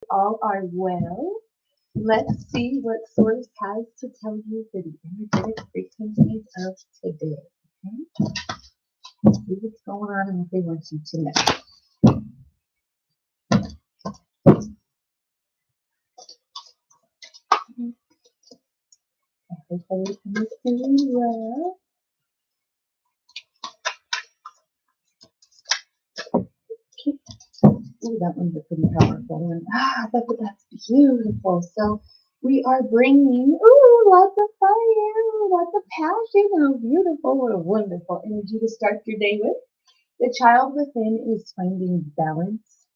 all are well. Let's see what Source has to tell you for the energetic frequencies of today. Okay? See what's going on and what they want you to know. Everybody comes through well. Okay. Ooh, that one's a pretty powerful one. That's beautiful. So we are bringing, lots of fire, lots of passion. How beautiful. What a wonderful energy to start your day with. The child within is finding balance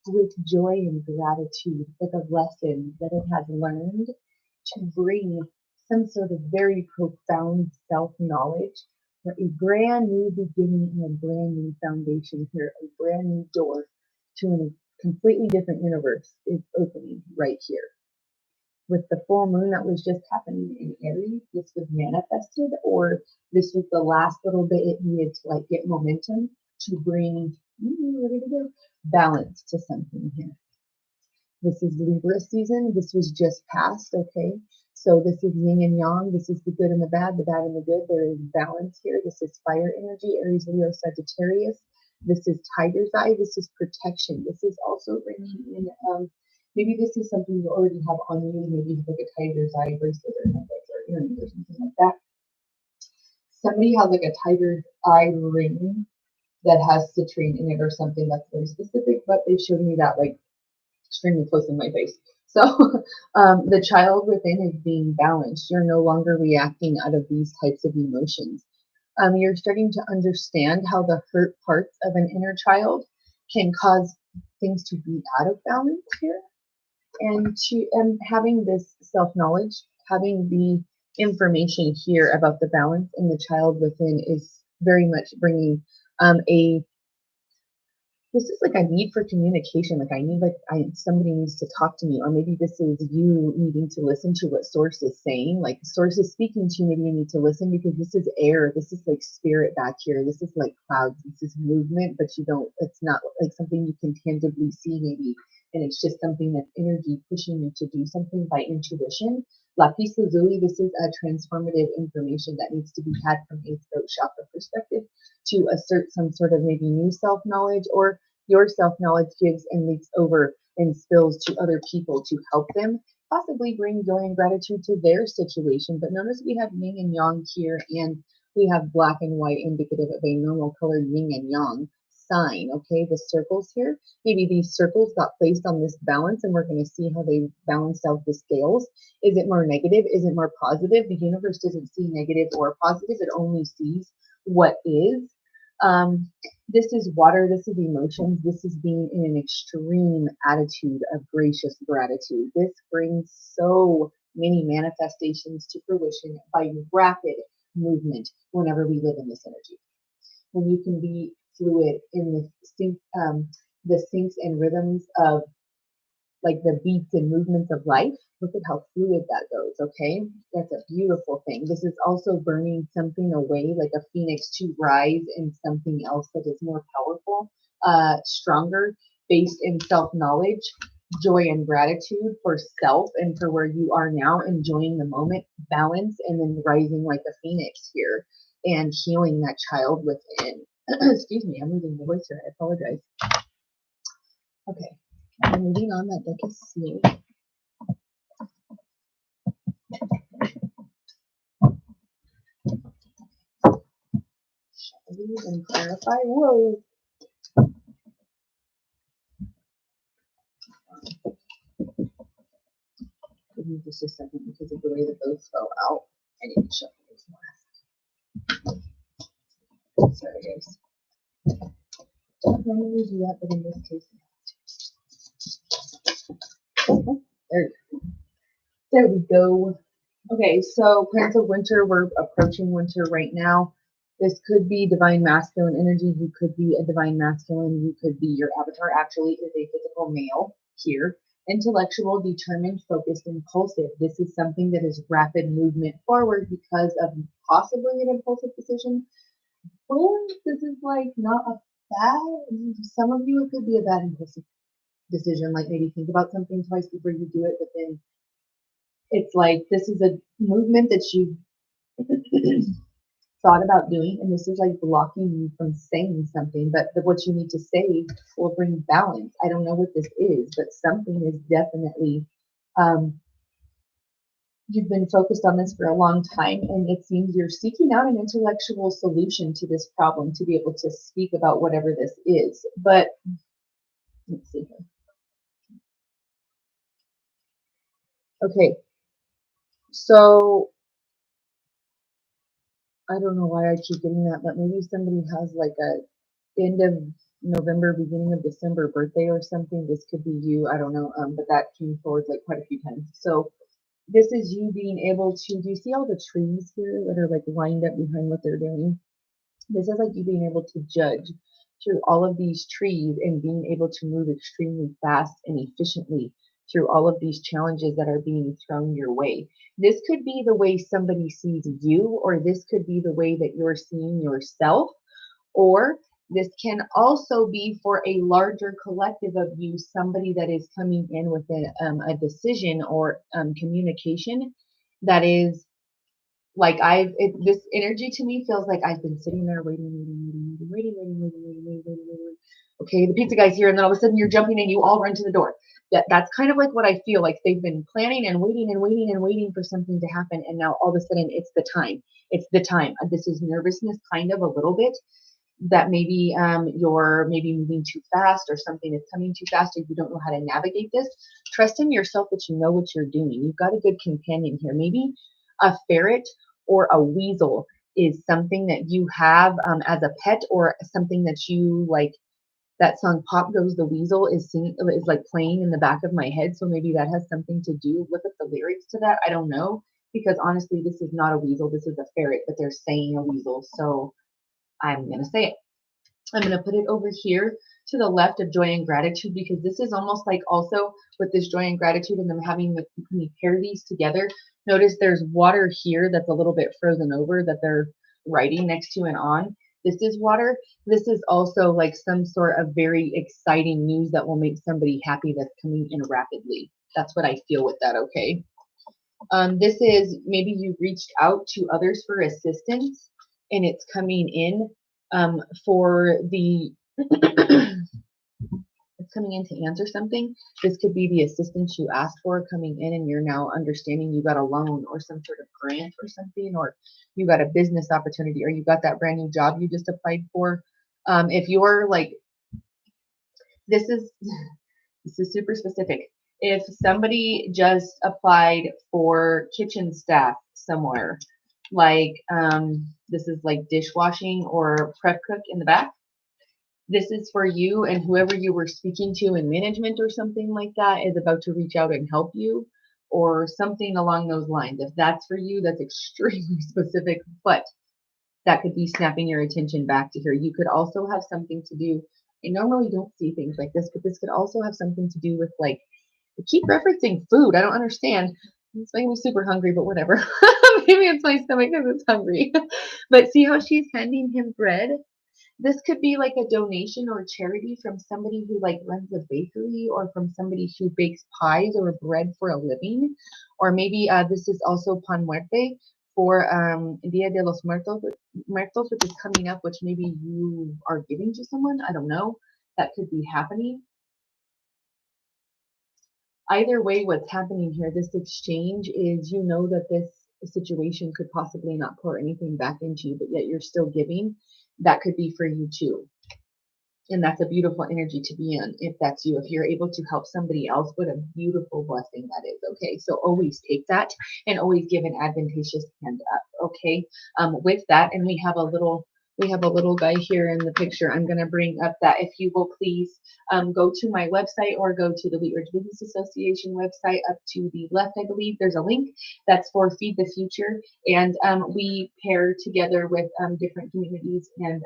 with joy and gratitude for the lessons that it has learned to bring some sort of very profound self-knowledge for a brand new beginning and a brand new foundation here, a brand new door to a completely different universe is opening right here. With the full moon that was just happening in Aries, this was manifested, or this was the last little bit it needed to like get momentum to bring balance to something here. This is Libra season. This was just past, okay? So this is yin and yang. This is the good and the bad and the good. There is balance here. This is fire energy, Aries, Leo, Sagittarius. This is tiger's eye. This is protection. This is also bringing in, maybe this is something you already have on you. Maybe you have like a tiger's eye bracelet or necklace or earrings or something like that. Somebody has like a tiger's eye ring that has citrine in it or something that's very specific, but they showed me that like extremely close in my face. So the child within is being balanced. You're no longer reacting out of these types of emotions. You're starting to understand how the hurt parts of an inner child can cause things to be out of balance here. And having this self-knowledge, having the information here about the balance in the child within is very much bringing a this is like a need for communication. Like I need somebody needs to talk to me, or maybe this is you needing to listen to what source is saying. Like source is speaking to you, maybe you need to listen because this is air. This is like spirit back here. This is like clouds. This is movement, but you don't. It's not like something you can tangibly see, maybe, and it's just something that's energy pushing you to do something by intuition. Lapis lazuli. This is a transformative information that needs to be had from a throat chakra perspective to assert some sort of maybe new self-knowledge, or your self-knowledge gives and leaks over and spills to other people to help them possibly bring joy and gratitude to their situation. But notice we have yin and yang here, and we have black and white indicative of a normal colored yin and yang sign. Okay, the circles here, maybe these circles got placed on this balance, and we're going to see how they balance out the scales. Is it more negative? Is it more positive? The universe doesn't see negative or positive, it only sees what is. This is water, this is emotions, this is being in an extreme attitude of gracious gratitude. This brings so many manifestations to fruition by rapid movement whenever we live in this energy. When you can be fluid in the syncs and rhythms of like the beats and movements of life. Look at how fluid that goes, okay? That's a beautiful thing. This is also burning something away, like a phoenix to rise in something else that is more powerful, stronger, based in self-knowledge, joy and gratitude for self and for where you are now, enjoying the moment, balance, and then rising like a phoenix here and healing that child within. Excuse me, I'm losing my voice here. I apologize. Okay. Moving on, that deck is sealed. Shall we and clarify? Whoa. Give me just a second because of the way that those fell out. I need to shuffle this last. Sorry, guys. Don't normally do that, but in this case, there we go. Okay, so plants of winter, we're approaching winter right now. This could be divine masculine energy. You could be a divine masculine. You could be, your avatar actually is a physical male here. Intellectual, determined, focused, impulsive. This is something that is rapid movement forward because of possibly an impulsive decision. Or this is like not a bad, some of you, it could be a bad impulsive decision, like maybe think about something twice before you do it, but then it's like this is a movement that you thought about doing, and this is like blocking you from saying something, but what you need to say will bring balance. I don't know what this is, but something is definitely, um, you've been focused on this for a long time, and it seems you're seeking out an intellectual solution to this problem to be able to speak about whatever this is. But let's see here. Okay, so I don't know why I keep getting that, but maybe somebody has like a end of November, beginning of December birthday or something. This could be you. I don't know. But that came forward like quite a few times. So this is you being able to, do you see all the trees here that are like lined up behind what they're doing? This is like you being able to judge through all of these trees and being able to move extremely fast and efficiently through all of these challenges that are being thrown your way. This could be the way somebody sees you, or this could be the way that you're seeing yourself, or this can also be for a larger collective of you, somebody that is coming in with a decision or communication that is like this energy to me feels like I've been sitting there waiting. Okay, the pizza guy's here, and then all of a sudden you're jumping and you all run to the door. That's kind of like what I feel like they've been planning and waiting and waiting and waiting for something to happen, and now all of a sudden it's the time. It's the time. This is nervousness, kind of a little bit, that maybe you're maybe moving too fast or something is coming too fast or you don't know how to navigate this. Trust in yourself that you know what you're doing. You've got a good companion here. Maybe a ferret or a weasel is something that you have as a pet, or something that you like. That song "Pop Goes the Weasel" is like playing in the back of my head, so maybe that has something to do. Look at the lyrics to that. I don't know, because honestly this is not a weasel, this is a ferret, but they're saying a weasel, so I'm going to say it. I'm going to put it over here to the left of joy and gratitude, because this is almost like also with this joy and gratitude and them having me pair these together. Notice there's water here that's a little bit frozen over that they're writing next to and on. This is water. This is also like some sort of very exciting news that will make somebody happy that's coming in rapidly. That's what I feel with that, okay? This is maybe you reached out to others for assistance and it's coming in for the it's coming in to answer something. This could be the assistance you asked for coming in, and you're now understanding you got a loan or some sort of grant or something, or you got a business opportunity, or you got that brand new job you just applied for. If you're like, this is this is super specific. If somebody just applied for kitchen staff somewhere, like this is like dishwashing or prep cook in the back, this is for you, and whoever you were speaking to in management or something like that is about to reach out and help you, or something along those lines. If that's for you, that's extremely specific, but that could be snapping your attention back to here. You could also have something to do. I normally don't see things like this, but this could also have something to do with like, I keep referencing food. I don't understand. It's making me super hungry, but whatever. Maybe it's my stomach because it's hungry. But see how she's handing him bread? This could be like a donation or charity from somebody who like runs a bakery, or from somebody who bakes pies or bread for a living. Or maybe this is also Pan Muerte for Dia de los Muertos, which is coming up, which maybe you are giving to someone. I don't know. That could be happening. Either way, what's happening here, this exchange is, you know, that this situation could possibly not pour anything back into you, but yet you're still giving. That could be for you too. And that's a beautiful energy to be in if that's you. If you're able to help somebody else, what a beautiful blessing that is. Okay, so always take that and always give an advantageous hand up. Okay, with that, and we have a little guy here in the picture. I'm going to bring up that if you will please go to my website or go to the Wheat Ridge Business Association website. Up to the left, I believe there's a link that's for Feed the Future, and we pair together with different communities and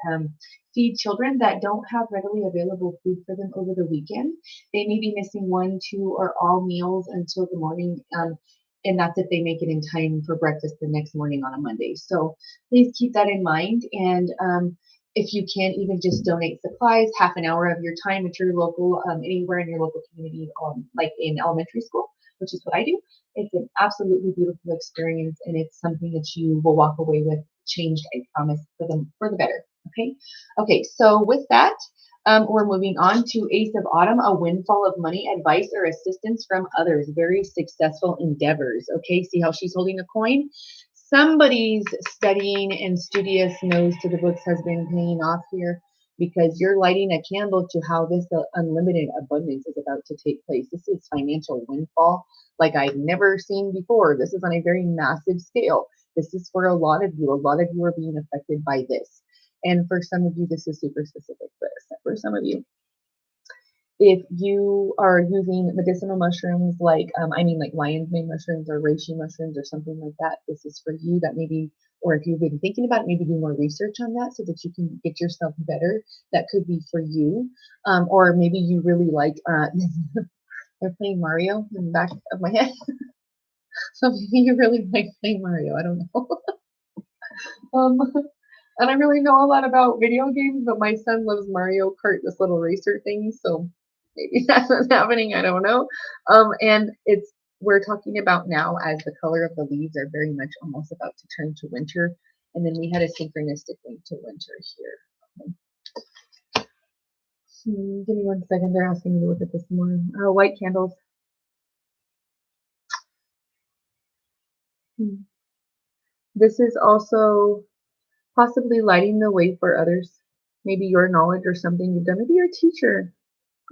feed children that don't have readily available food for them over the weekend. They may be missing one, two, or all meals until the morning. And that's if they make it in time for breakfast the next morning on a Monday. So please keep that in mind. And if you can, even just donate supplies, half an hour of your time at your local, anywhere in your local community, like in elementary school, which is what I do. It's an absolutely beautiful experience, and it's something that you will walk away with changed, I promise, for the better. Okay. Okay. So with that, we're moving on to Ace of Autumn, a windfall of money, advice, or assistance from others. Very successful endeavors. Okay. See how she's holding a coin? Somebody's studying and studious nose to the books has been paying off here, because you're lighting a candle to how this unlimited abundance is about to take place. This is financial windfall like I've never seen before. This is on a very massive scale. This is for a lot of you. A lot of you are being affected by this. And for some of you, this is super specific. But for some of you, if you are using medicinal mushrooms like like lion's mane mushrooms or reishi mushrooms or something like that, this is for you. That maybe, or if you've been thinking about it, maybe do more research on that so that you can get yourself better. That could be for you. Or maybe you really like they're playing Mario in the back of my head. So maybe you really like playing Mario. I don't know. And I really know a lot about video games, but my son loves Mario Kart, this little racer thing. So maybe that's what's happening. I don't know. And we're talking about now as the color of the leaves are very much almost about to turn to winter. And then we had a synchronistic link to winter here. Okay. Give me 1 second. They're asking me to look at this more. White candles. This is also possibly lighting the way for others. Maybe your knowledge or something you've done. Maybe you're a teacher.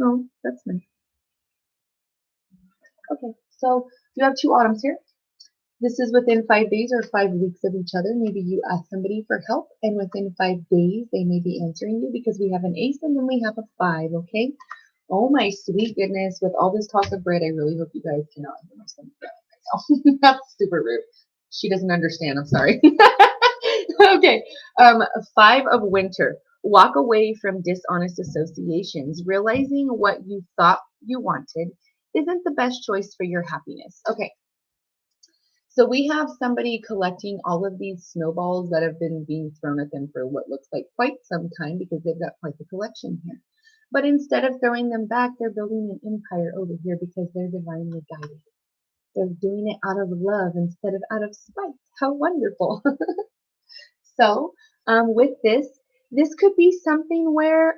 Oh, that's nice. Okay, so you have 2 autumns here. This is within 5 days or 5 weeks of each other. Maybe you ask somebody for help, and within 5 days they may be answering you, because we have an ace and then we have a 5, okay? Oh my sweet goodness, with all this talk of bread, I really hope you guys cannot hear my stomach growling right now. That's super rude. She doesn't understand, I'm sorry. Okay, 5 of winter. Walk away from dishonest associations. Realizing what you thought you wanted isn't the best choice for your happiness. Okay, so we have somebody collecting all of these snowballs that have been being thrown at them for what looks like quite some time, because they've got quite the collection here. But instead of throwing them back, they're building an empire over here because they're divinely guided. They're doing it out of love instead of out of spite. How wonderful. So with this could be something where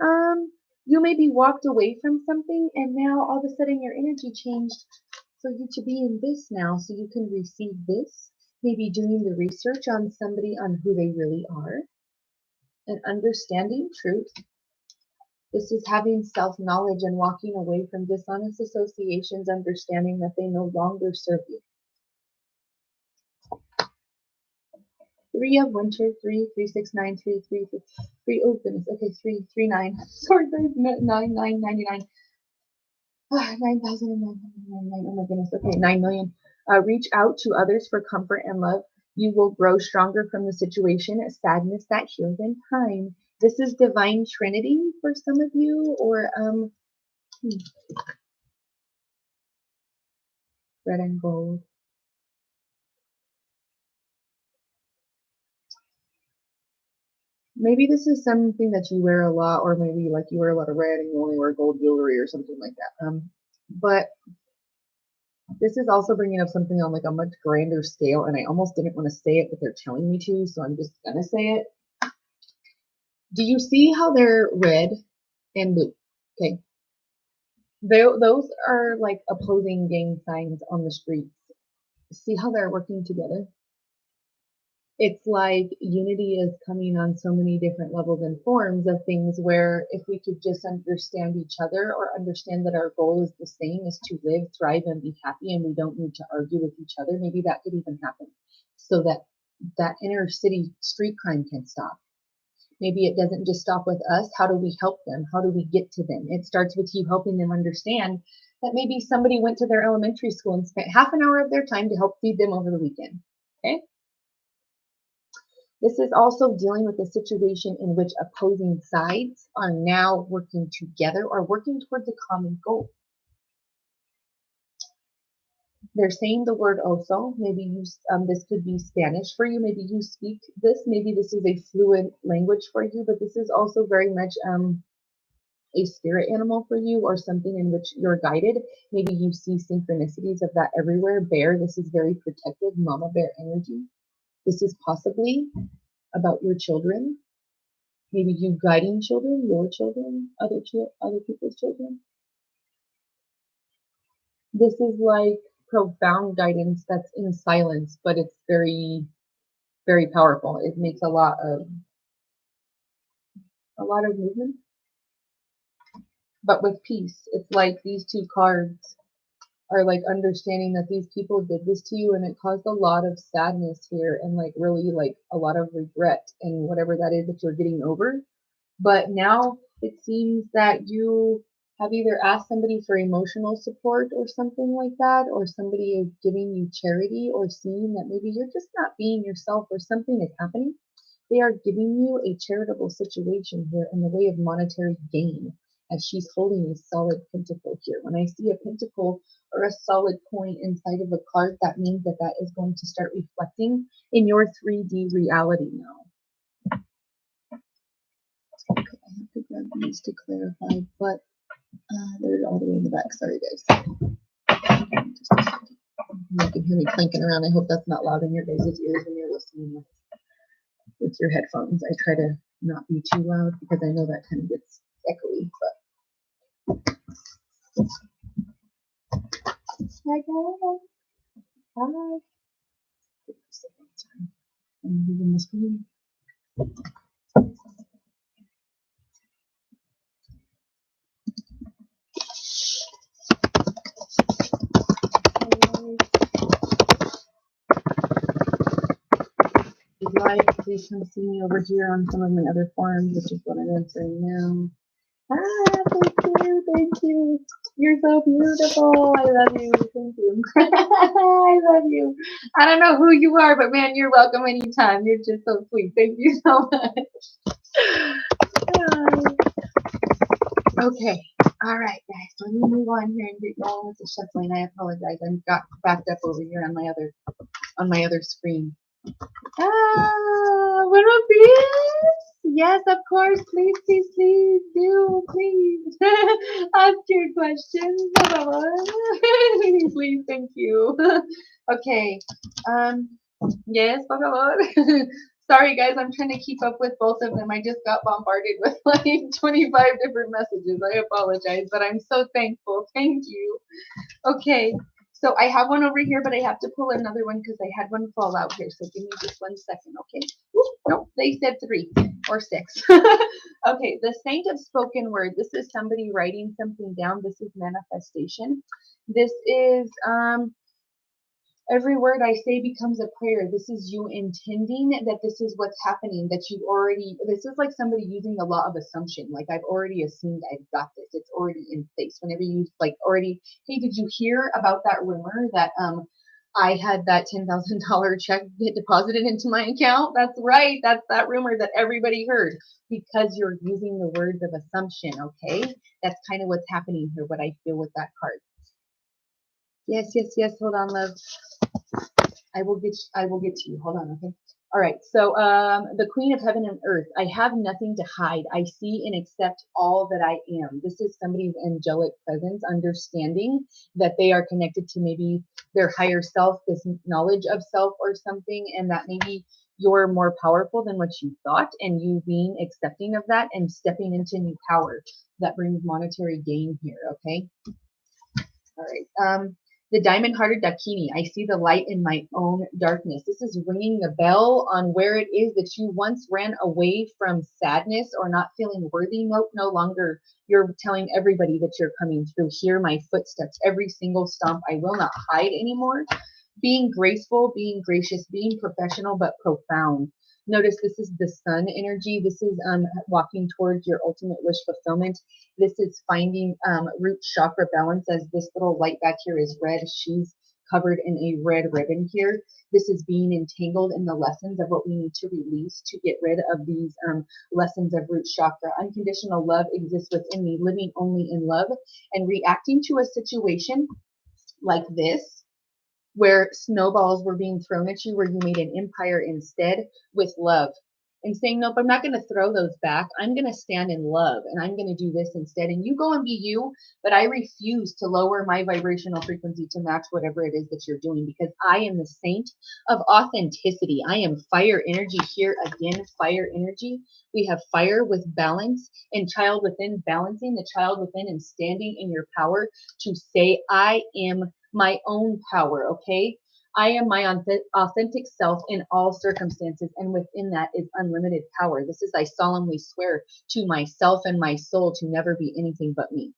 you maybe walked away from something, and now all of a sudden your energy changed for you to be in this now, so you can receive this. Maybe doing the research on somebody, on who they really are, and understanding truth. This is having self-knowledge and walking away from dishonest associations, understanding that they no longer serve you. 3 of winter, 3, 3, 6, 9, 3, 3, 3, 3. Oh goodness. Okay, 3, 3, 9. Sorry, 9, 9, 99. 9,999. Oh my goodness. Okay, 9 million. Reach out to others for comfort and love. You will grow stronger from the situation. Sadness that heals in time. This is divine trinity for some of you, or red and gold. Maybe this is something that you wear a lot, or maybe like you wear a lot of red and you only wear gold jewelry or something like that. But this is also bringing up something on like a much grander scale, and I almost didn't want to say it, but they're telling me to, so I'm just gonna say it. Do you see how they're red and blue? Okay. Those are like opposing gang signs on the streets. See how they're working together? It's like unity is coming on so many different levels and forms of things, where if we could just understand each other, or understand that our goal is the same, is to live, thrive, and be happy, and we don't need to argue with each other, maybe that could even happen, so that that inner city street crime can stop. Maybe it doesn't just stop with us. How do we help them? How do we get to them? It starts with you helping them understand that maybe somebody went to their elementary school and spent half an hour of their time to help feed them over the weekend. Okay? This is also dealing with a situation in which opposing sides are now working together, or working towards a common goal. They're saying the word oso. Maybe you, this could be Spanish for you. Maybe you speak this. Maybe this is a fluent language for you, but this is also very much a spirit animal for you or something in which you're guided. Maybe you see synchronicities of that everywhere. Bear, this is very protective, mama bear energy. This is possibly about your children. Maybe you guiding children, your children, other people's children. This is like profound guidance that's in silence, but it's very, very powerful. It makes a lot of movement, but with peace. It's like these two cards are like understanding that these people did this to you and it caused a lot of sadness here and like really like a lot of regret and whatever that is that you're getting over. But now it seems that you have either asked somebody for emotional support or something like that, or somebody is giving you charity or seeing that maybe you're just not being yourself or something is happening. They are giving you a charitable situation here in the way of monetary gain, as she's holding a solid pentacle here. When I see a pentacle or a solid coin inside of a card, that means that that is going to start reflecting in your 3D reality now. Okay, I have to grab these to clarify, but they're all the way in the back. Sorry, guys. You can hear me clanking around. I hope that's not loud in your guys' ears when you're listening with your headphones. I try to not be too loud because I know that kind of gets echoey, but hi guys. Hi. I'm moving the screen. If you'd like, please come see me over here on some of my other forums, which is what I'm answering now. Ah, thank you. You're so beautiful. I love you. Thank you. I love you. I don't know who you are, but man, you're welcome anytime. You're just so sweet. Thank you so much. Okay. All right, guys. Let me move on here and get going with the shuffling. I apologize. I got backed up over here on my other screen. Buenos dias. Yes, of course. Please do. Please ask your questions. Please, thank you. Okay. Yes, por favor. Sorry, guys. I'm trying to keep up with both of them. I just got bombarded with like 25 different messages. I apologize, but I'm so thankful. Thank you. Okay. So I have one over here, but I have to pull another one because I had one fall out here. So give me just 1 second, okay? Ooh, nope, they said 3 or 6. Okay, the Saint of Spoken Word. This is somebody writing something down. This is manifestation. This is every word I say becomes a prayer. This is you intending that this is what's happening, that you've already, this is like somebody using the law of assumption. Like I've already assumed I've got this. It's already in place. Whenever you like already, hey, did you hear about that rumor that I had that $10,000 check get deposited into my account? That's right. That's that rumor that everybody heard because you're using the words of assumption. Okay. That's kind of what's happening here, what I feel with that card. Yes. Hold on, love. I will get to you. Hold on, okay? All right. So the Queen of Heaven and Earth. I have nothing to hide. I see and accept all that I am. This is somebody's angelic presence, understanding that they are connected to maybe their higher self, this knowledge of self or something, and that maybe you're more powerful than what you thought, and you being accepting of that and stepping into new power that brings monetary gain here, okay? All right. The diamond-hearted Dakini. I see the light in my own darkness. This is ringing the bell on where it is that you once ran away from sadness or not feeling worthy. Nope, no longer. You're telling everybody that you're coming through. Hear my footsteps, every single stomp. I will not hide anymore. Being graceful, being gracious, being professional, but profound. Notice this is the sun energy. This is walking towards your ultimate wish fulfillment. This is finding root chakra balance, as this little light back here is red. She's covered in a red ribbon here. This is being entangled in the lessons of what we need to release to get rid of these lessons of root chakra. Unconditional love exists within me, living only in love and reacting to a situation like this where snowballs were being thrown at you, where you made an empire instead with love and saying, nope, I'm not going to throw those back. I'm going to stand in love and I'm going to do this instead. And you go and be you, but I refuse to lower my vibrational frequency to match whatever it is that you're doing, because I am the saint of authenticity. I am fire energy here again, fire energy. We have fire with balance and child within, balancing the child within and standing in your power to say, I am my own power, okay? I am my authentic self in all circumstances, and within that is unlimited power. This is, I solemnly swear to myself and my soul to never be anything but me.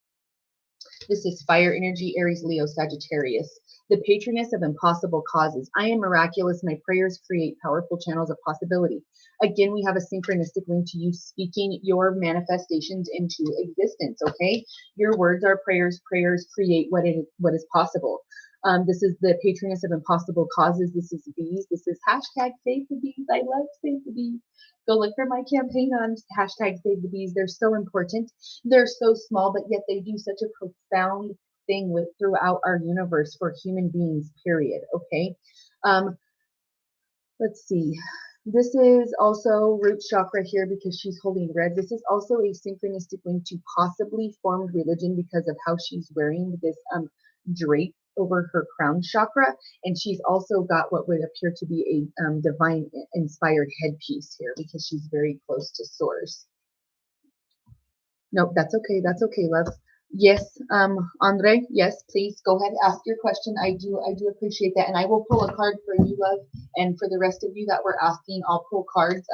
This is fire energy, Aries, Leo, Sagittarius. The patroness of impossible causes. I am miraculous. My prayers create powerful channels of possibility. Again, we have a synchronistic link to you speaking your manifestations into existence, okay? Your words are prayers. Prayers create what is possible. This is the patroness of impossible causes. This is bees. This is hashtag save the bees. I love save the bees. Go look for my campaign on hashtag save the bees. They're so important. They're so small, but yet they do such a profound thing with throughout our universe for human beings, period. Okay. Let's see. This is also root chakra here because she's holding red. This is also a synchronistic link to possibly formed religion because of how she's wearing this drape over her crown chakra. And she's also got what would appear to be a divine inspired headpiece here because she's very close to source. Nope, that's okay. That's okay, love. Yes, Andre, yes, please go ahead, ask your question. I do appreciate that. And I will pull a card for you, love. And for the rest of you that were asking, I'll pull cards.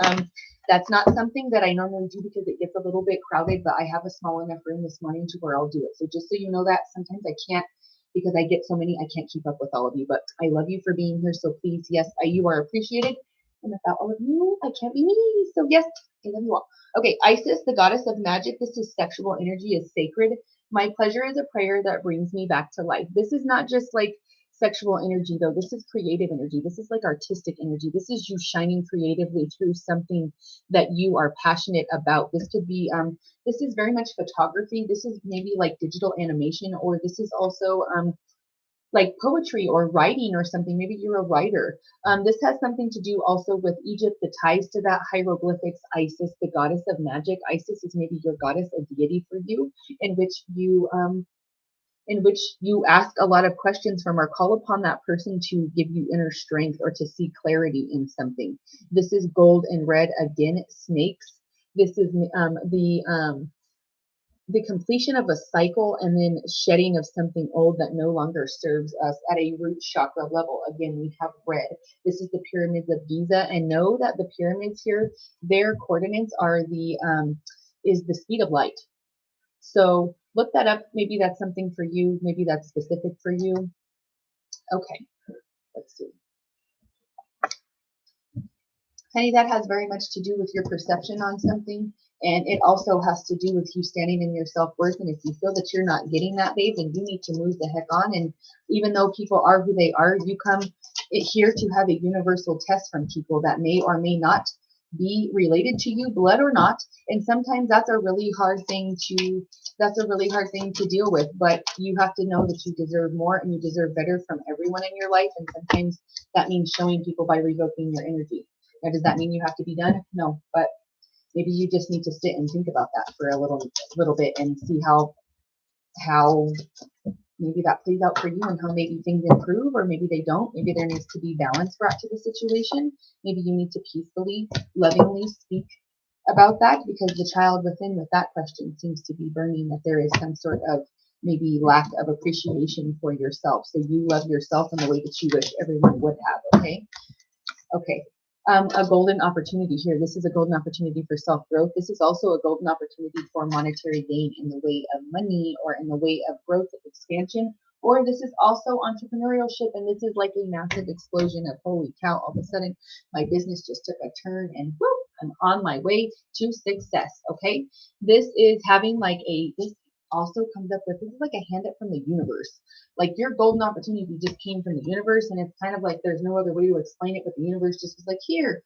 That's not something that I normally do because it gets a little bit crowded, but I have a small enough room this morning to where I'll do it. So just so you know that sometimes I can't, because I get so many, I can't keep up with all of you, but I love you for being here. So please, yes, you are appreciated. And without all of you, I can't be me. So yes, I love you all. Okay, Isis, the goddess of magic. This is sexual energy is sacred. My pleasure is a prayer that brings me back to life. This is not just like sexual energy, though. This is creative energy. This is like artistic energy. This is you shining creatively through something that you are passionate about. This could be, this is very much photography. This is maybe like digital animation, or this is also, like poetry or writing or something. Maybe you're a writer. This has something to do also with Egypt, the ties to that, hieroglyphics, Isis, the goddess of magic. Isis is maybe your goddess, a deity for you, in which you ask a lot of questions from or call upon that person to give you inner strength or to see clarity in something. This is gold and red again, snakes. This is the completion of a cycle and then shedding of something old that no longer serves us at a root chakra level. Again, we have red. This is the pyramids of Giza, and know that the pyramids here, their coordinates are is the speed of light. So look that up. Maybe that's something for you. Maybe that's specific for you. Okay, let's see. Honey, that has very much to do with your perception on something. And it also has to do with you standing in your self-worth. And if you feel that you're not getting that, babe, then you need to move the heck on. And even though people are who they are, you come here to have a universal test from people that may or may not be related to you, blood or not. And sometimes that's a really hard thing to deal with. But you have to know that you deserve more and you deserve better from everyone in your life. And sometimes that means showing people by revoking your energy. Now, does that mean you have to be done? No, but maybe you just need to sit and think about that for a little bit and see how maybe that plays out for you and how maybe things improve or maybe they don't. Maybe there needs to be balance brought to the situation. Maybe you need to peacefully, lovingly speak about that, because the child within with that question seems to be burning that there is some sort of maybe lack of appreciation for yourself. So you love yourself in the way that you wish everyone would have. Okay. Okay. A golden opportunity here. This is a golden opportunity for self-growth. This is also a golden opportunity for monetary gain in the way of money or in the way of growth, expansion, or this is also entrepreneurship. And this is like a massive explosion of, holy cow, all of a sudden my business just took a turn and whoop, I'm on my way to success. Okay. This is having like this also comes up with, this is like a hand up from the universe. Like your golden opportunity just came from the universe, and it's kind of like there's no other way to explain it, but the universe just was like, here,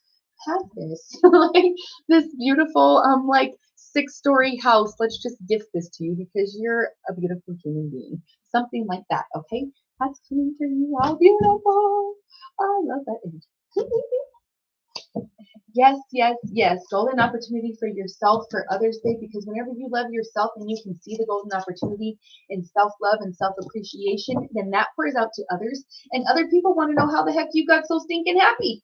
have this. Like this beautiful like 6-story house. Let's just gift this to you because you're a beautiful human being. Something like that. Okay. That's coming for you. How beautiful. I love that image. Yes, yes, yes. Golden opportunity for yourself, for others' sake, because whenever you love yourself and you can see the golden opportunity in self-love and self-appreciation, then that pours out to others. And other people want to know how the heck you got so stinking happy.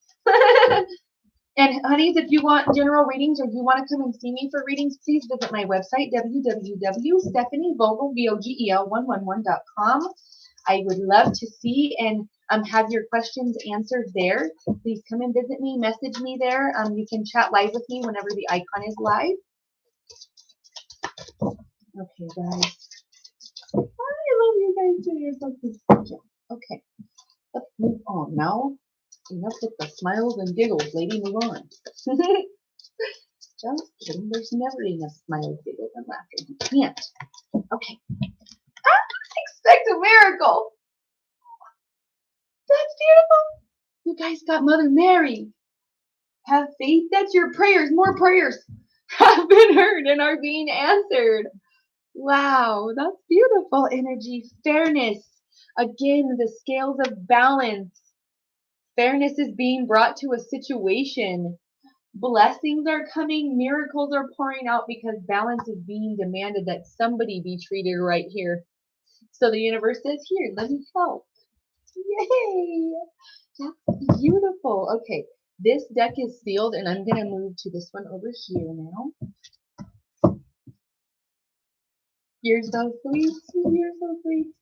And honeys, if you want general readings or you want to come and see me for readings, please visit my website, www.stephanievogel111.com. I would love to see and have your questions answered there. Please come and visit me, message me there. You can chat live with me whenever the icon is live. Okay, guys. I love you guys too. You're so cute. Okay, let's move on now. Enough with the smiles and giggles, lady. Move on. Just kidding. There's never enough smiles, giggles, and laughter. You can't. Okay. Expect a miracle. That's beautiful. You guys got Mother Mary. Have faith. That's your prayers. More prayers have been heard and are being answered. Wow, that's beautiful energy. Fairness. Again, the scales of balance. Fairness is being brought to a situation. Blessings are coming. Miracles are pouring out because balance is being demanded that somebody be treated right here. So the universe says, here, let me help. Yay! That's beautiful. Okay, this deck is sealed, and I'm going to move to this one over here now. You're so sweet. You're so sweet.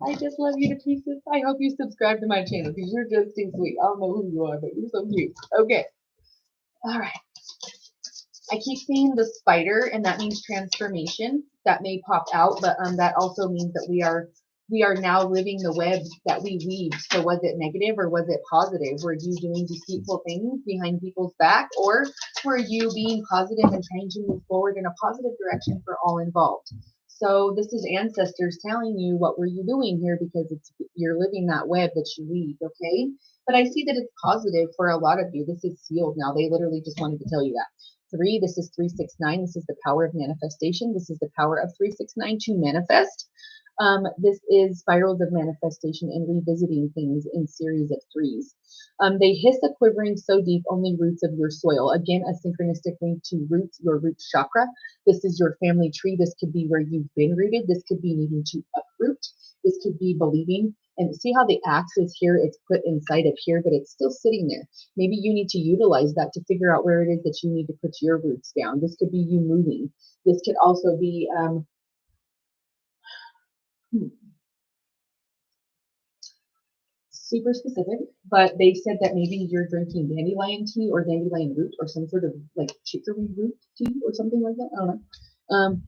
I just love you to pieces. I hope you subscribe to my channel because you're just too sweet. I don't know who you are, but you're so cute. Okay. All right. I keep seeing the spider, and that means transformation. That may pop out, but that also means that we are now living the web that we weave. So was it negative or was it positive? Were you doing deceitful things behind people's back, or were you being positive and trying to move forward in a positive direction for all involved? So this is ancestors telling you what were you doing here, because you're living that web that you weave, okay? But I see that it's positive for a lot of you. This is sealed now. They literally just wanted to tell you that. 3, this is 369. This is the power of manifestation. This is the power of 369 to manifest. This is spirals of manifestation and revisiting things in series of 3s. They hiss a quivering so deep, only roots of your soil. Again, a synchronistic link to roots, your root chakra. This is your family tree. This could be where you've been rooted. This could be needing to uproot. This could be believing. And see how the axe is here? It's put inside of here, but it's still sitting there. Maybe you need to utilize that to figure out where it is that you need to put your roots down. This could be you moving. This could also be super specific, but they said that maybe you're drinking dandelion tea or dandelion root or some sort of like chicory root tea or something like that. I don't know.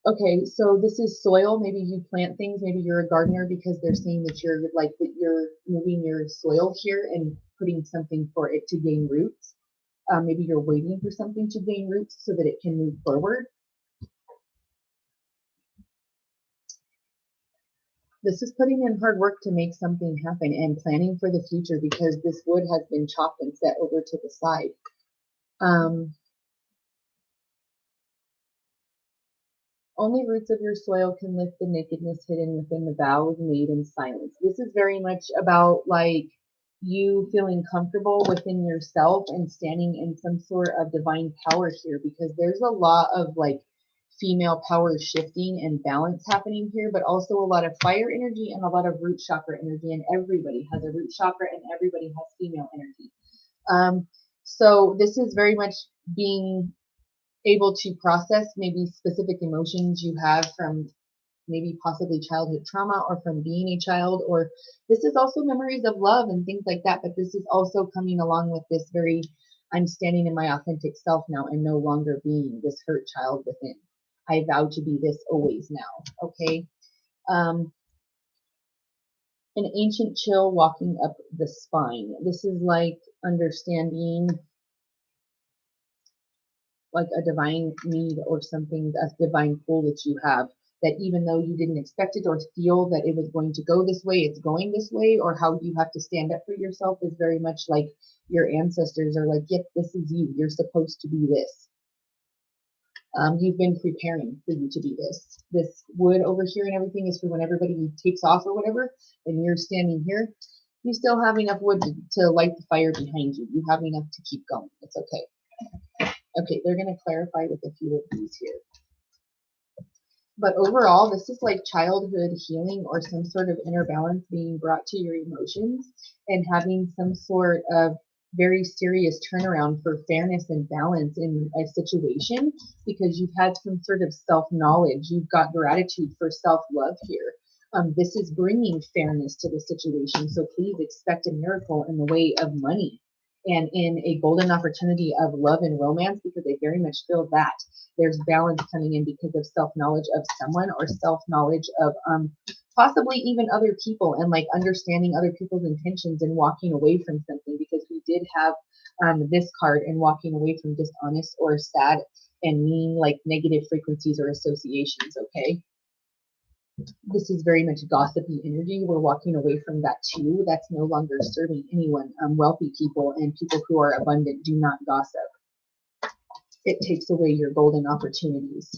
Okay, so this is soil. Maybe you plant things. Maybe you're a gardener, because they're saying that you're moving your soil here and putting something for it to gain roots. Maybe you're waiting for something to gain roots so that it can move forward. This is putting in hard work to make something happen and planning for the future, because this wood has been chopped and set over to the side. Only roots of your soil can lift the nakedness hidden within the vows made in silence. This is very much about like you feeling comfortable within yourself and standing in some sort of divine power here, because there's a lot of like female power shifting and balance happening here, but also a lot of fire energy and a lot of root chakra energy, and everybody has a root chakra and everybody has female energy. So this is very much being able to process maybe specific emotions you have from maybe possibly childhood trauma or from being a child, or this is also memories of love and things like that, but this is also coming along with this very, I'm standing in my authentic self now and no longer being this hurt child within. I vow to be this always now. Okay. An ancient chill walking up the spine. This is like understanding like a divine need or something, a divine pull that you have, that even though you didn't expect it or feel that it was going to go this way, it's going this way, or how you have to stand up for yourself is very much like your ancestors are like, yep, this is you. You're supposed to be this. You've been preparing for you to do this. This wood over here and everything is for when everybody takes off or whatever, and you're standing here. You still have enough wood to light the fire behind you. You have enough to keep going. It's okay. Okay, they're going to clarify with a few of these here. But overall, this is like childhood healing or some sort of inner balance being brought to your emotions and having some sort of very serious turnaround for fairness and balance in a situation because you've had some sort of self-knowledge. You've got gratitude for self-love here. This is bringing fairness to the situation. So please expect a miracle in the way of money and in a golden opportunity of love and romance because I very much feel that there's balance coming in because of self-knowledge of someone or self-knowledge of possibly even other people and like understanding other people's intentions and walking away from something because we did have this card and walking away from dishonest or sad and mean like negative frequencies or associations. Okay, this is very much gossipy energy. We're walking away from that too. That's no longer serving anyone. Wealthy people and people who are abundant do not gossip. It takes away your golden opportunities.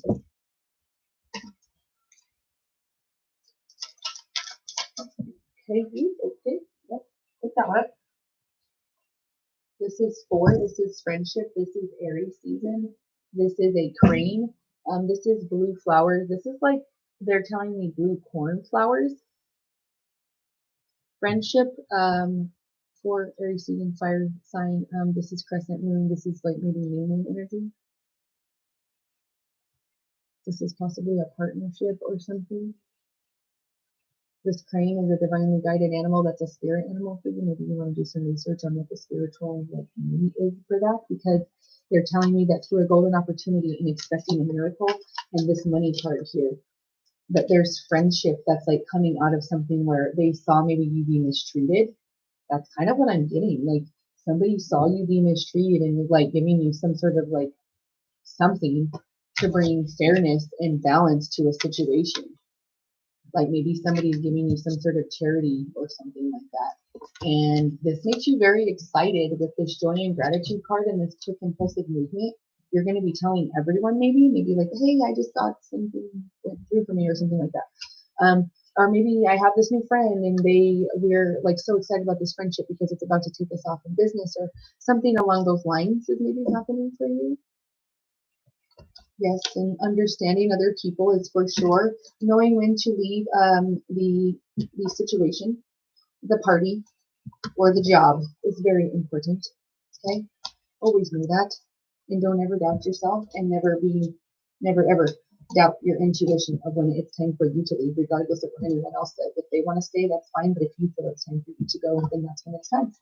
Okay, okay, yep, put that one up. This is 4, this is friendship, this is Aries season, this is a crane, this is blue flowers, this is like, they're telling me blue cornflowers. Friendship, for Aries season, fire sign, this is crescent moon, this is like maybe new moon energy. This is possibly a partnership or something. This crane is a divinely guided animal. That's a spirit animal for you. Maybe you want to do some research on what the spiritual like meaning is for that because they're telling me that through a golden opportunity and expecting a miracle and this money card here, that there's friendship that's like coming out of something where they saw maybe you be mistreated. That's kind of what I'm getting. Like somebody saw you be mistreated and was like giving you some sort of like something to bring fairness and balance to a situation. Like maybe somebody's giving you some sort of charity or something like that. And this makes you very excited with this joy and gratitude card and this quick impulsive movement. You're going to be telling everyone maybe like, hey, I just got something went through for me or something like that. Or maybe I have this new friend and we're like so excited about this friendship because it's about to take us off in business or something along those lines is maybe happening for you. Yes, and understanding other people is for sure. Knowing when to leave the situation, the party, or the job is very important. Okay, always know that, and don't ever doubt yourself, and never ever doubt your intuition of when it's time for you to leave, regardless of what anyone else says. If they want to stay, that's fine. But if you feel it's time for you to go, then that's when it's time.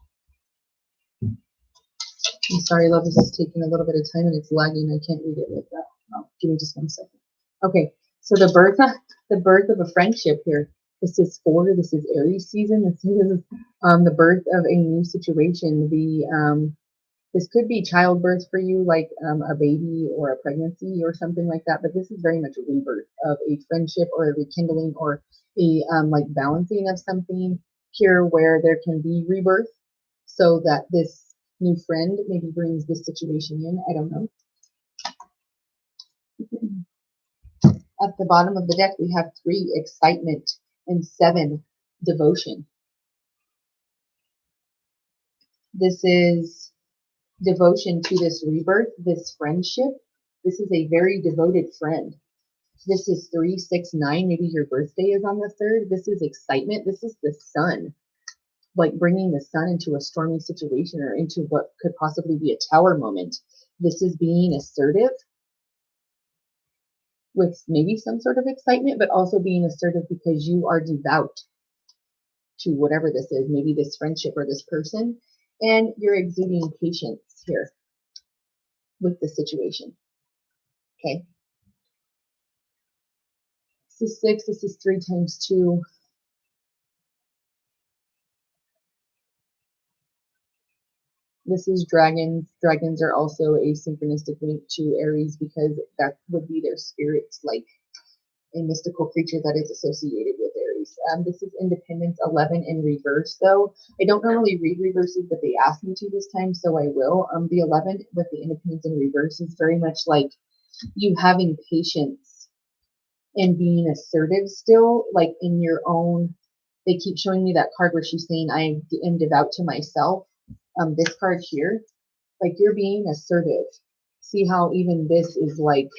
I'm sorry, love. This is taking a little bit of time and it's lagging. I can't read it like that. Oh, give me just 1 second. Okay, so the birth of a friendship here. This is 4. This is Aries season. This is the birth of a new situation. This could be childbirth for you, like a baby or a pregnancy or something like that. But this is very much a rebirth of a friendship or a rekindling or a like balancing of something here, where there can be rebirth, so that this new friend maybe brings this situation in. I don't know. At the bottom of the deck, we have 3, excitement, and 7, devotion. This is devotion to this rebirth, this friendship. This is a very devoted friend. This is 3, 6, 9. Maybe your birthday is on the 3rd. This is excitement. This is the sun, like bringing the sun into a stormy situation or into what could possibly be a tower moment. This is being assertive with maybe some sort of excitement, but also being assertive because you are devout to whatever this is, maybe this friendship or this person, and you're exuding patience here with the situation. Okay. This is 6, this is 3 times 2. This is dragons. Dragons are also a synchronistic link to Aries because that would be their spirit, like a mystical creature that is associated with Aries. This is Independence 11 in reverse, though. I don't normally read reverses, but they asked me to this time, so I will. The 11 with the Independence in reverse is very much like you having patience and being assertive still, like in your own. They keep showing me that card where she's saying, I am devout to myself. This card here, like you're being assertive. See how even this is like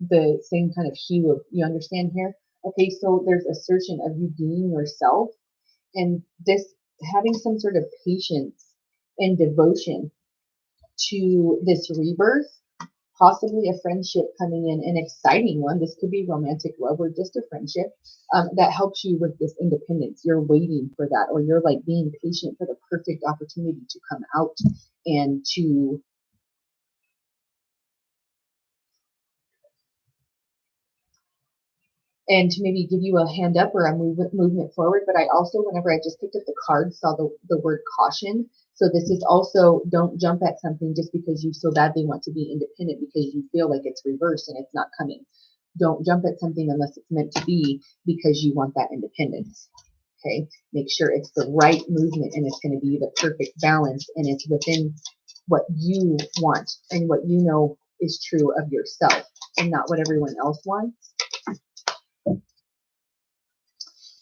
the same kind of hue of, you understand here? Okay, so there's assertion of you being yourself, and this having some sort of patience and devotion to this rebirth, possibly a friendship coming in, an exciting one. This could be romantic love or just a friendship that helps you with this independence. You're waiting for that, or you're like being patient for the perfect opportunity to come out and to maybe give you a hand up or a movement forward. But I also, whenever I just picked up the card, saw the word caution. So this is also, don't jump at something just because you so badly want to be independent because you feel like it's reversed and it's not coming. Don't jump at something unless it's meant to be because you want that independence. Okay, make sure it's the right movement and it's going to be the perfect balance and it's within what you want and what you know is true of yourself and not what everyone else wants.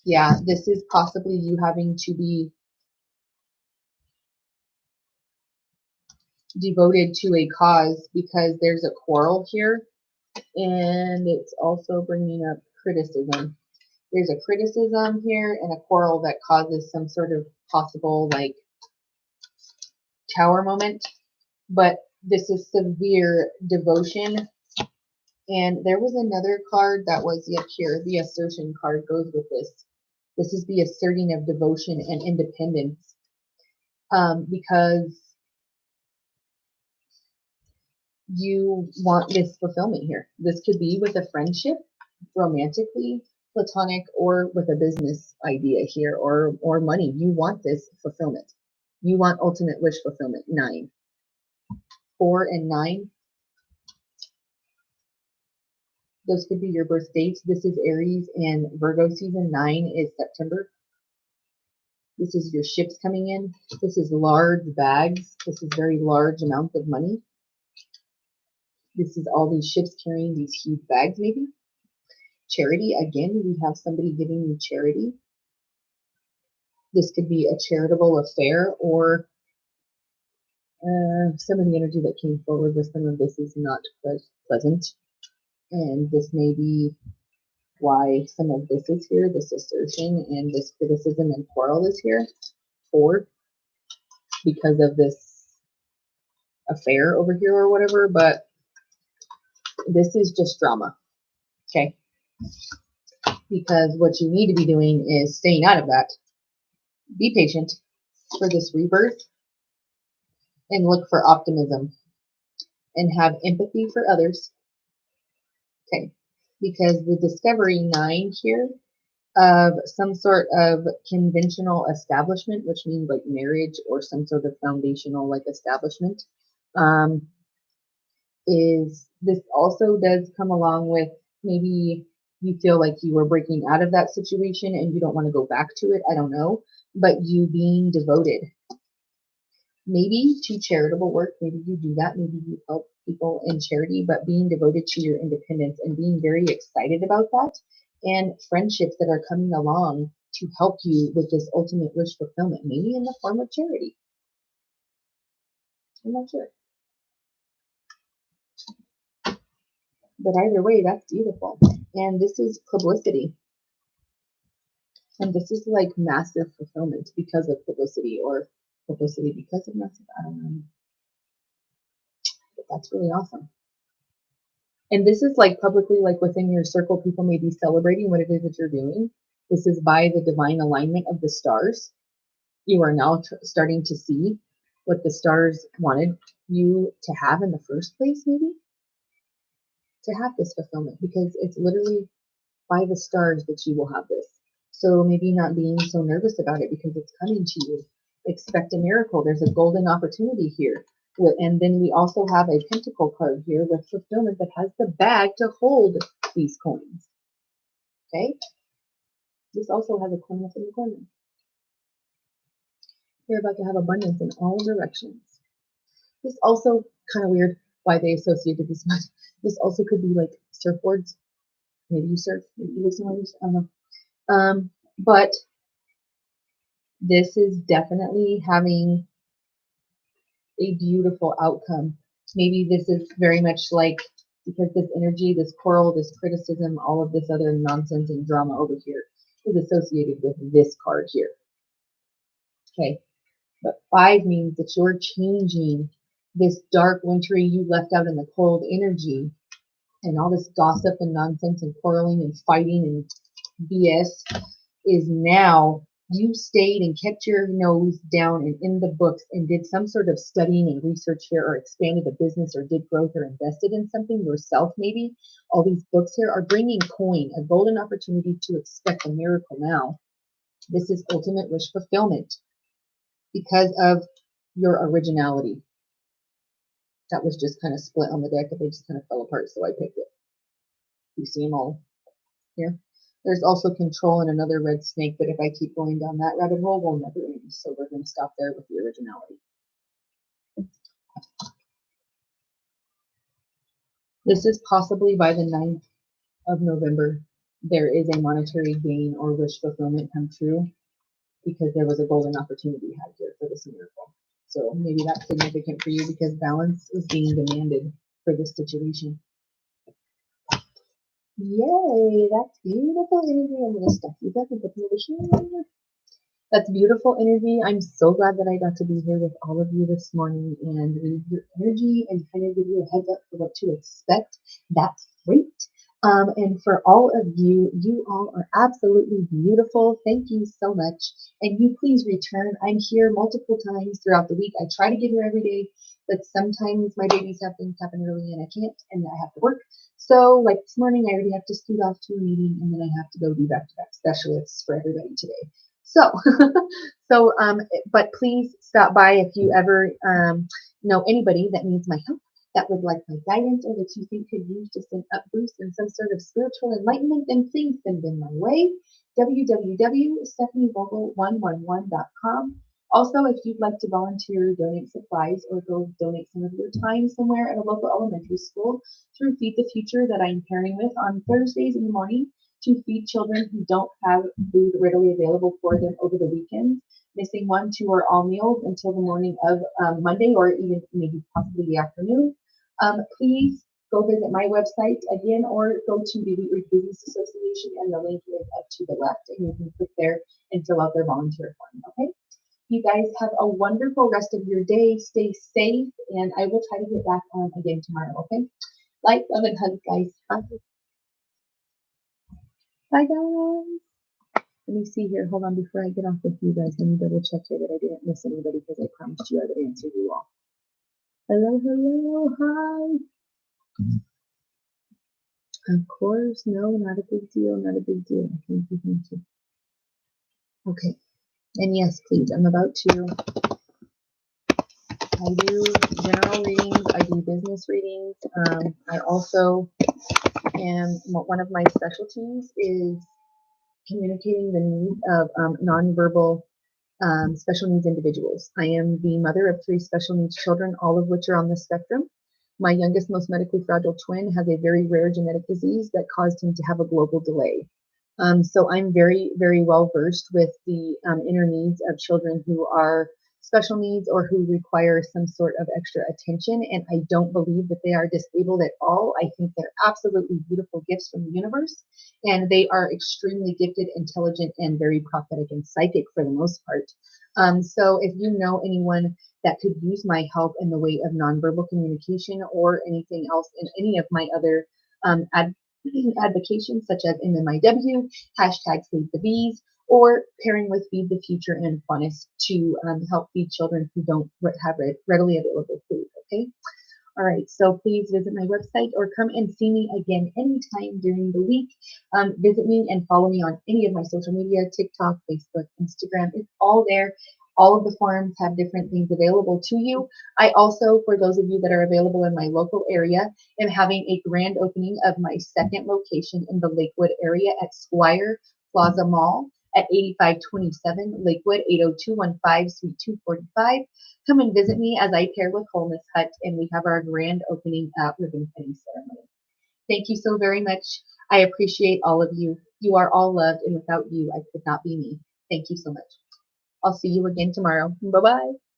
Yeah, this is possibly you having to be devoted to a cause because there's a quarrel here, and it's also bringing up criticism. There's a criticism here and a quarrel that causes some sort of possible like tower moment, but this is severe devotion. And there was another card that was yet here. The assertion card goes with this. This is the asserting of devotion and independence, because you want this fulfillment here. This could be with a friendship, romantically, platonic, or with a business idea here, or money. You want this fulfillment. You want ultimate wish fulfillment. 9, 4, and 9. Those could be your birth dates. This is Aries and Virgo season. 9 is September. This is your ships coming in. This is large bags. This is very large amounts of money. This is all these ships carrying these huge bags, maybe. Charity, again, we have somebody giving you charity. This could be a charitable affair, or some of the energy that came forward with some of this is not pleasant. And this may be why some of this is here, this assertion and this criticism and quarrel is here. 4, because of this affair over here or whatever, but this is just drama, okay? Because what you need to be doing is staying out of that. Be patient for this rebirth and look for optimism and have empathy for others, okay? Because the Discovery 9 here of some sort of conventional establishment, which means like marriage or some sort of foundational like establishment, is this also does come along with maybe you feel like you were breaking out of that situation and you don't want to go back to it. I don't know, but you being devoted, maybe to charitable work, maybe you do that, maybe you help people in charity, but being devoted to your independence and being very excited about that, and friendships that are coming along to help you with this ultimate wish fulfillment, maybe in the form of charity. I'm not sure. But either way, that's beautiful. And this is publicity. And this is like massive fulfillment because of publicity, or publicity because of massive. I don't know. But that's really awesome. And this is like publicly, like within your circle, people may be celebrating what it is that you're doing. This is by the divine alignment of the stars. You are now starting to see what the stars wanted you to have in the first place, maybe to have this fulfillment, because it's literally by the stars that you will have this. So maybe not being so nervous about it because it's coming to you. Expect a miracle. There's a golden opportunity here. And then we also have a pentacle card here with fulfillment that has the bag to hold these coins. Okay? This also has a coin within the corner. You're about to have abundance in all directions. This also kind of weird why they associated this This also could be like surfboards. Maybe you surf, maybe you live somewhere, I don't know. But this is definitely having a beautiful outcome. Maybe this is very much like, because this energy, this quarrel, this criticism, all of this other nonsense and drama over here is associated with this card here. Okay. But 5 means that you're changing this dark, wintry, you left out in the cold energy, and all this gossip and nonsense and quarreling and fighting and BS is now you stayed and kept your nose down and in the books and did some sort of studying and research here, or expanded a business, or did growth, or invested in something yourself. Maybe all these books here are bringing coin, a golden opportunity to expect a miracle now. This is ultimate wish fulfillment because of your originality. That was just kind of split on the deck, and they just kind of fell apart, so I picked it. You see them all here. There's also control and another red snake, but if I keep going down that rabbit hole, we'll never end. So we're going to stop there with the originality. This is possibly by the 9th of November. There is a monetary gain or wish fulfillment come true because there was a golden opportunity had here for this miracle. So maybe that's significant for you because balance is being demanded for this situation. Yay, that's beautiful energy. I'm going to stuff you back and put you over here. That's beautiful energy. I'm so glad that I got to be here with all of you this morning and read your energy and kind of give you a heads up for what to expect. That's great. And for all of you, you all are absolutely beautiful. Thank you so much. And you please return. I'm here multiple times throughout the week. I try to get here every day, but sometimes my babies have things happen early and I can't, and I have to work. So like this morning, I already have to scoot off to a meeting, and then I have to go do back-to-back specialists for everybody today. So, but please stop by if you ever know anybody that needs my help, that would like my guidance, or that you think could use just an up boost and some sort of spiritual enlightenment, then please send them my way. www.stephanievogel111.com. Also, if you'd like to volunteer, donate supplies, or go donate some of your time somewhere at a local elementary school through Feed the Future that I'm pairing with on Thursdays in the morning to feed children who don't have food readily available for them over the weekend, missing 1, 2, or all meals until the morning of Monday, or even maybe possibly the afternoon. Please go visit my website again, or go to the Wheat Ridge Business Association, and the link is up to the left, and you can click there and fill out their volunteer form. Okay. You guys have a wonderful rest of your day. Stay safe, and I will try to get back on again tomorrow. Okay. Light, love, and hugs, guys. Bye. Bye, guys. Let me see here. Hold on, before I get off with you guys, let me double check here that I didn't miss anybody, because I promised you I would answer you all. Hello, hello, hi. Of course, no, not a big deal, not a big deal. Thank you, thank you. Okay, and yes, please, I'm about to, I do general readings, I do business readings. I also am, one of my specialties is communicating the needs of nonverbal special needs individuals. I am the mother of 3 special needs children, all of which are on the spectrum. My youngest, most medically fragile twin has a very rare genetic disease that caused him to have a global delay. So I'm very, very well versed with the inner needs of children who are special needs or who require some sort of extra attention. And I don't believe that they are disabled at all. I think they're absolutely beautiful gifts from the universe. And they are extremely gifted, intelligent, and very prophetic and psychic for the most part. So if you know anyone that could use my help in the way of nonverbal communication, or anything else in any of my other advocations, such as MMIW, hashtag Feed the Bees, or pairing with Feed the Future and Funnest to help feed children who don't have readily available food. Okay. All right, so please visit my website or come and see me again anytime during the week. Visit me and follow me on any of my social media, TikTok, Facebook, Instagram. It's all there. All of the forums have different things available to you. I also, for those of you that are available in my local area, am having a grand opening of my 2nd location in the Lakewood area at Squire Plaza Mall. at 8527 Lakewood, 80215, Suite 245. Come and visit me as I pair with Wholeness Hut, and we have our grand opening ribbon cutting ceremony. Thank you so very much. I appreciate all of you. You are all loved, and without you, I could not be me. Thank you so much. I'll see you again tomorrow. Bye-bye.